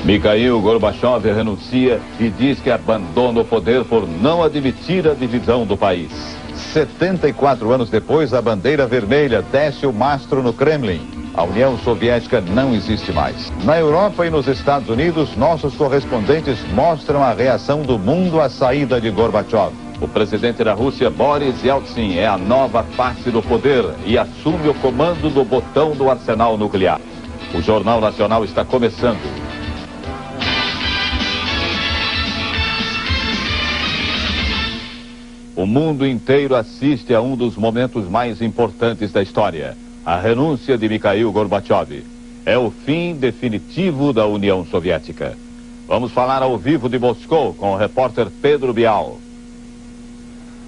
Mikhail Gorbachev renuncia e diz que abandona o poder por não admitir a divisão do país. 74 anos depois, a bandeira vermelha desce o mastro no Kremlin. A União Soviética não existe mais. Na Europa e nos Estados Unidos, nossos correspondentes mostram a reação do mundo à saída de Gorbachev. O presidente da Rússia, Boris Yeltsin, é a nova face do poder e assume o comando do botão do arsenal nuclear. O Jornal Nacional está começando. O mundo inteiro assiste a um dos momentos mais importantes da história. A renúncia de Mikhail Gorbachev. É o fim definitivo da União Soviética. Vamos falar ao vivo de Moscou com o repórter Pedro Bial.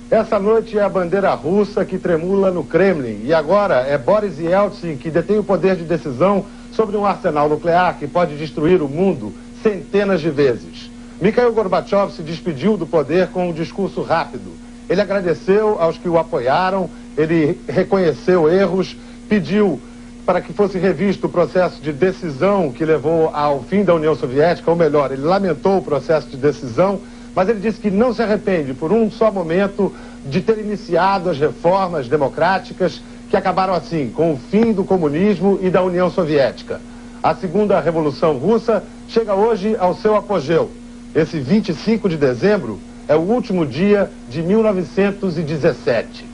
Essa noite é a bandeira russa que tremula no Kremlin. E agora é Boris Yeltsin que detém o poder de decisão sobre um arsenal nuclear que pode destruir o mundo centenas de vezes. Mikhail Gorbachev se despediu do poder com um discurso rápido. Ele agradeceu aos que o apoiaram, ele reconheceu erros, pediu para que fosse revisto o processo de decisão que levou ao fim da União Soviética, ou melhor, ele lamentou o processo de decisão, mas ele disse que não se arrepende por um só momento de ter iniciado as reformas democráticas que acabaram assim, com o fim do comunismo e da União Soviética. A segunda Revolução Russa chega hoje ao seu apogeu. Esse 25 de dezembro é o último dia de 1917.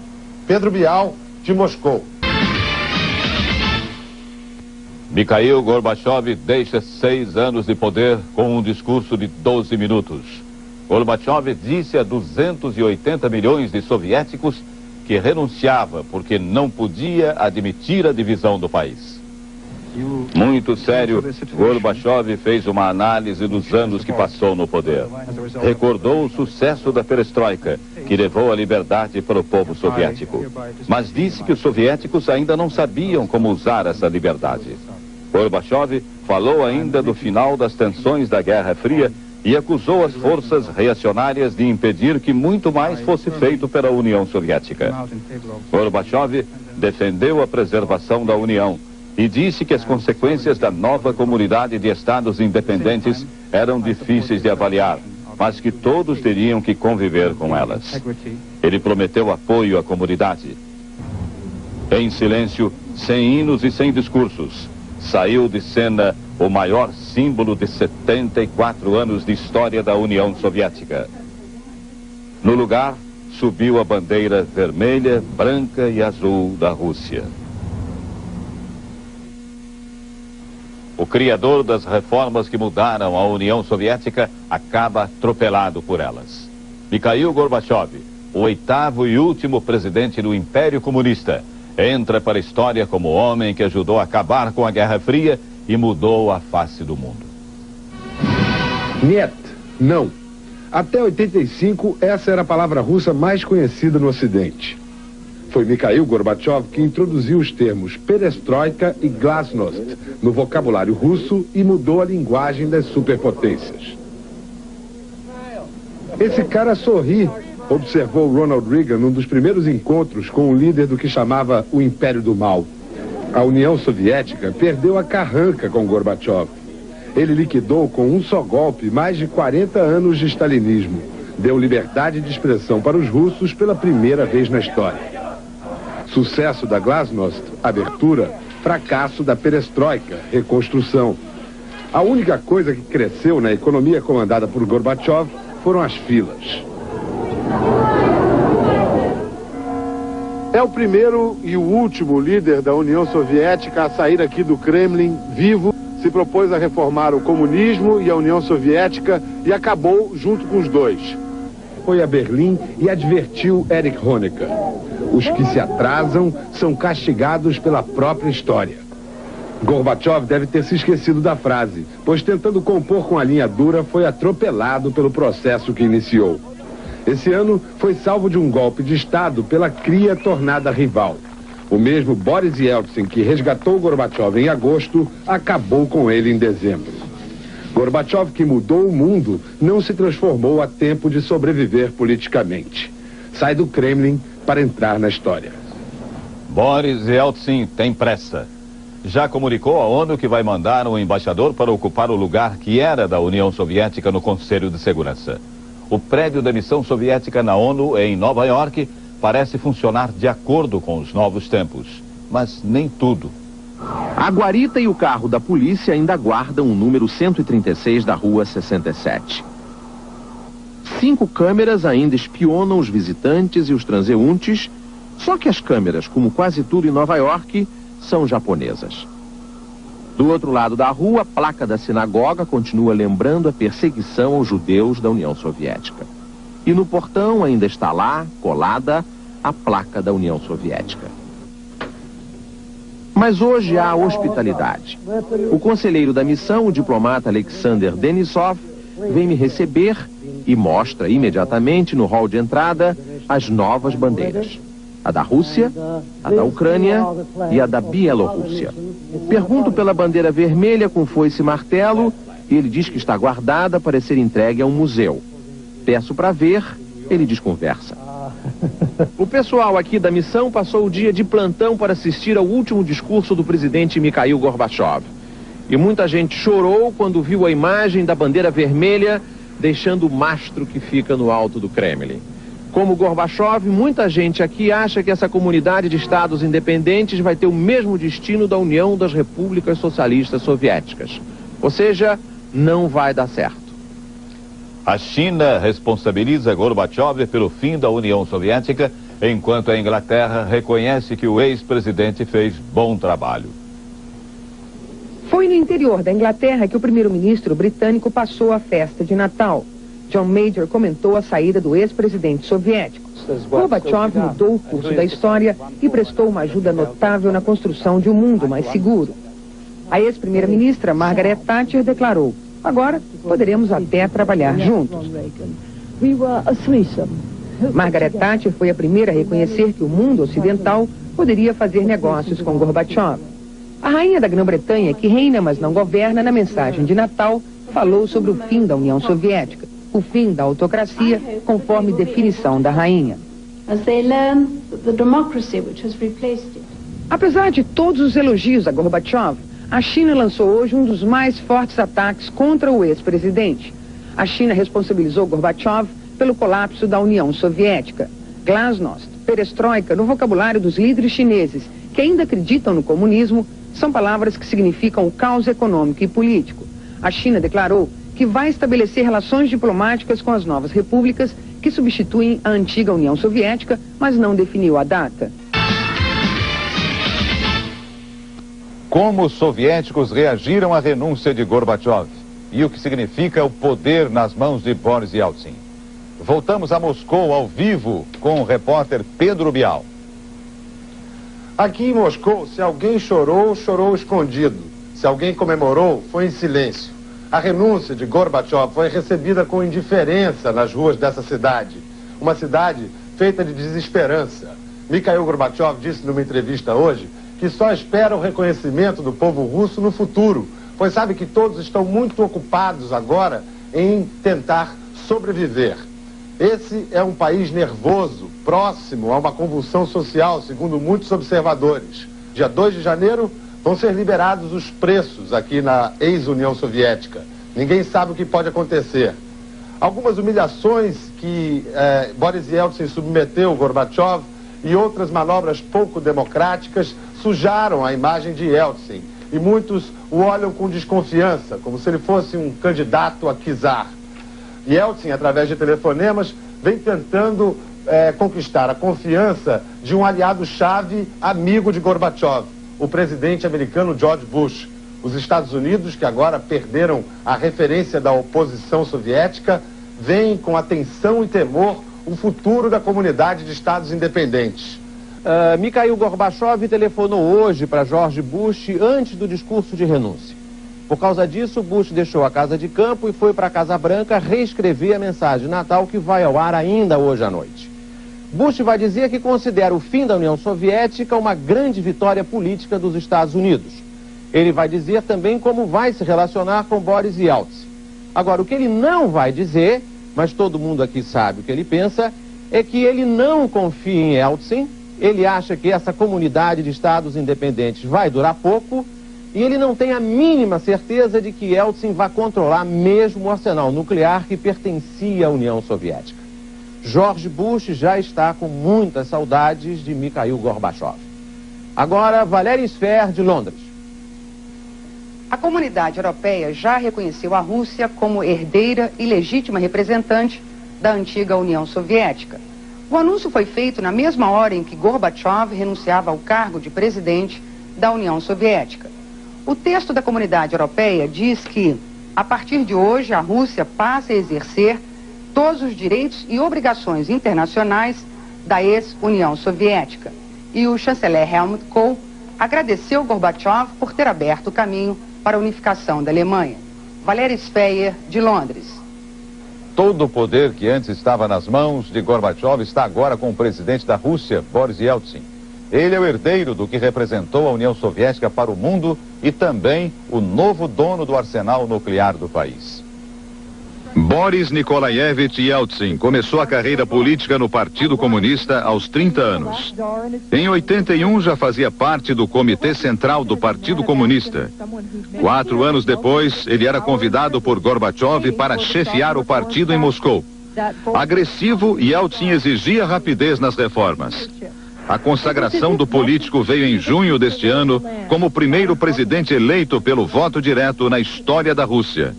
Pedro Bial, de Moscou. Mikhail Gorbachev deixa 6 anos de poder com um discurso de 12 minutos. Gorbachev disse a 280 milhões de soviéticos que renunciava porque não podia admitir a divisão do país. Muito sério, Gorbachev fez uma análise dos anos que passou no poder. Recordou o sucesso da perestroika, que levou a liberdade para o povo soviético. Mas disse que os soviéticos ainda não sabiam como usar essa liberdade. Gorbachev falou ainda do final das tensões da Guerra Fria e acusou as forças reacionárias de impedir que muito mais fosse feito pela União Soviética. Gorbachev defendeu a preservação da União e disse que as consequências da nova comunidade de estados independentes eram difíceis de avaliar, mas que todos teriam que conviver com elas. Ele prometeu apoio à comunidade. Em silêncio, sem hinos e sem discursos, saiu de cena o maior símbolo de 74 anos de história da União Soviética. No lugar, subiu a bandeira vermelha, branca e azul da Rússia. O criador das reformas que mudaram a União Soviética acaba atropelado por elas. Mikhail Gorbachev, o 8º e último presidente do Império Comunista, entra para a história como o homem que ajudou a acabar com a Guerra Fria e mudou a face do mundo. Niet, não. Até 85, essa era a palavra russa mais conhecida no Ocidente. Foi Mikhail Gorbachev que introduziu os termos perestroika e glasnost no vocabulário russo e mudou a linguagem das superpotências. Esse cara sorri, observou Ronald Reagan num dos primeiros encontros com o líder do que chamava o Império do Mal. A União Soviética perdeu a carranca com Gorbachev. Ele liquidou com um só golpe mais de 40 anos de stalinismo. Deu liberdade de expressão para os russos pela primeira vez na história. Sucesso da glasnost, abertura, fracasso da perestroika, reconstrução. A única coisa que cresceu na economia comandada por Gorbachev foram as filas. É o primeiro e o último líder da União Soviética a sair aqui do Kremlin vivo. Se propôs a reformar o comunismo e a União Soviética e acabou junto com os dois. Foi a Berlim e advertiu Erich Honecker. Os que se atrasam são castigados pela própria história. Gorbachev deve ter se esquecido da frase, pois tentando compor com a linha dura foi atropelado pelo processo que iniciou. Esse ano foi salvo de um golpe de Estado pela cria tornada rival. O mesmo Boris Yeltsin, que resgatou Gorbachev em agosto, acabou com ele em dezembro. Gorbachev, que mudou o mundo, não se transformou a tempo de sobreviver politicamente. Sai do Kremlin para entrar na história. Boris Yeltsin tem pressa. já comunicou à ONU que vai mandar um embaixador para ocupar o lugar que era da União Soviética no Conselho de Segurança. O prédio da missão soviética na ONU, em Nova York, parece funcionar de acordo com os novos tempos. Mas nem tudo. A guarita e o carro da polícia ainda guardam o número 136 da Rua 67. 5 câmeras ainda espionam os visitantes e os transeuntes, só que as câmeras, como quase tudo em Nova York, são japonesas. Do outro lado da rua, a placa da sinagoga continua lembrando a perseguição aos judeus da União Soviética. E no portão ainda está lá, colada, a placa da União Soviética. Mas hoje há hospitalidade. O conselheiro da missão, o diplomata Alexander Denisov, vem me receber e mostra imediatamente no hall de entrada as novas bandeiras. A da Rússia, a da Ucrânia e a da Bielorrússia. Pergunto pela bandeira vermelha com foice e martelo e ele diz que está guardada para ser entregue a um museu. Peço para ver, ele desconversa. O pessoal aqui da missão passou o dia de plantão para assistir ao último discurso do presidente Mikhail Gorbachev. E muita gente chorou quando viu a imagem da bandeira vermelha deixando o mastro que fica no alto do Kremlin. Como Gorbachev, muita gente aqui acha que essa comunidade de estados independentes vai ter o mesmo destino da União das Repúblicas Socialistas Soviéticas. Ou seja, não vai dar certo. A China responsabiliza Gorbachev pelo fim da União Soviética, enquanto a Inglaterra reconhece que o ex-presidente fez bom trabalho. Foi no interior da Inglaterra que o primeiro-ministro britânico passou a festa de Natal. John Major comentou a saída do ex-presidente soviético. Gorbachev mudou o curso da história e prestou uma ajuda notável na construção de um mundo mais seguro. A ex-primeira-ministra Margaret Thatcher declarou: agora poderemos até trabalhar juntos. Margaret Thatcher foi a primeira a reconhecer que o mundo ocidental poderia fazer negócios com Gorbachev. A rainha da Grã-Bretanha, que reina mas não governa, na mensagem de Natal, falou sobre o fim da União Soviética, o fim da autocracia, conforme definição da rainha. Apesar de todos os elogios a Gorbachev, a China lançou hoje um dos mais fortes ataques contra o ex-presidente. A China responsabilizou Gorbachev pelo colapso da União Soviética. Glasnost, perestroika, no vocabulário dos líderes chineses que ainda acreditam no comunismo, são palavras que significam o caos econômico e político. A China declarou que vai estabelecer relações diplomáticas com as novas repúblicas que substituem a antiga União Soviética, mas não definiu a data. Como os soviéticos reagiram à renúncia de Gorbachev e o que significa o poder nas mãos de Boris Yeltsin. Voltamos a Moscou ao vivo com o repórter Pedro Bial. Aqui em Moscou, se alguém chorou, chorou escondido. Se alguém comemorou, foi em silêncio. A renúncia de Gorbachev foi recebida com indiferença nas ruas dessa cidade. Uma cidade feita de desesperança. Mikhail Gorbachev disse numa entrevista hoje que só espera o reconhecimento do povo russo no futuro, pois sabe que todos estão muito ocupados agora em tentar sobreviver. Esse é um país nervoso, próximo a uma convulsão social, segundo muitos observadores. Dia 2 de janeiro vão ser liberados os preços aqui na ex-União Soviética. Ninguém sabe o que pode acontecer. Algumas humilhações que Boris Yeltsin submeteu Gorbachev e outras manobras pouco democráticas sujaram a imagem de Yeltsin. E muitos o olham com desconfiança, como se ele fosse um candidato a czar. Yeltsin, através de telefonemas, vem tentando conquistar a confiança de um aliado-chave amigo de Gorbachev, o presidente americano George Bush. Os Estados Unidos, que agora perderam a referência da oposição soviética, veem com atenção e temor o futuro da comunidade de estados independentes. Mikhail Gorbachev telefonou hoje para George Bush antes do discurso de renúncia. Por causa disso, Bush deixou a Casa de Campo e foi para a Casa Branca reescrever a mensagem de Natal que vai ao ar ainda hoje à noite. Bush vai dizer que considera o fim da União Soviética uma grande vitória política dos Estados Unidos. Ele vai dizer também como vai se relacionar com Boris Yeltsin. Agora, o que ele não vai dizer, mas todo mundo aqui sabe o que ele pensa, é que ele não confia em Yeltsin, ele acha que essa comunidade de estados independentes vai durar pouco E ele não tem a mínima certeza de que Yeltsin vai controlar mesmo o arsenal nuclear que pertencia à União Soviética. George Bush já está com muitas saudades de Mikhail Gorbachev. Agora, Valéria Sfer, de Londres. A comunidade europeia já reconheceu a Rússia como herdeira e legítima representante da antiga União Soviética. O anúncio foi feito na mesma hora em que Gorbachev renunciava ao cargo de presidente da União Soviética. O texto da comunidade europeia diz que, a partir de hoje, a Rússia passa a exercer todos os direitos e obrigações internacionais da ex-União Soviética. E o chanceler Helmut Kohl agradeceu Gorbachev por ter aberto o caminho para a unificação da Alemanha. Valéria Sfer, de Londres. Todo o poder que antes estava nas mãos de Gorbachev está agora com o presidente da Rússia, Boris Yeltsin. Ele é o herdeiro do que representou a União Soviética para o mundo e também o novo dono do arsenal nuclear do país. Boris Nikolaevich Yeltsin começou a carreira política no Partido Comunista aos 30 anos. Em 81 já fazia parte do Comitê Central do Partido Comunista. 4 anos depois, ele era convidado por Gorbachev para chefiar o partido em Moscou. Agressivo, Yeltsin exigia rapidez nas reformas. A consagração do político veio em junho deste ano como o primeiro presidente eleito pelo voto direto na história da Rússia.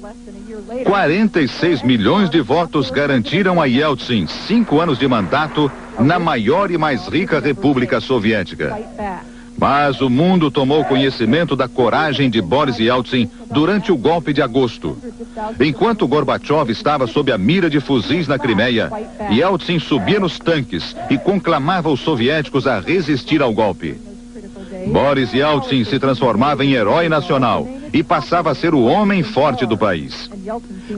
46 milhões de votos garantiram a Yeltsin 5 anos de mandato na maior e mais rica república soviética. Mas o mundo tomou conhecimento da coragem de Boris Yeltsin durante o golpe de agosto. Enquanto Gorbachev estava sob a mira de fuzis na Crimeia, Yeltsin subia nos tanques e conclamava os soviéticos a resistir ao golpe. Boris Yeltsin se transformava em herói nacional e passava a ser o homem forte do país.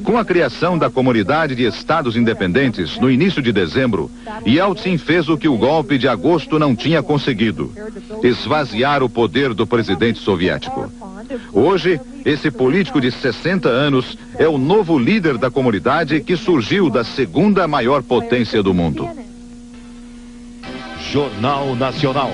Com a criação da Comunidade de Estados Independentes no início de dezembro, Yeltsin fez o que o golpe de agosto não tinha conseguido: esvaziar o poder do presidente soviético. Hoje, esse político de 60 anos é o novo líder da comunidade que surgiu da segunda maior potência do mundo. Jornal Nacional.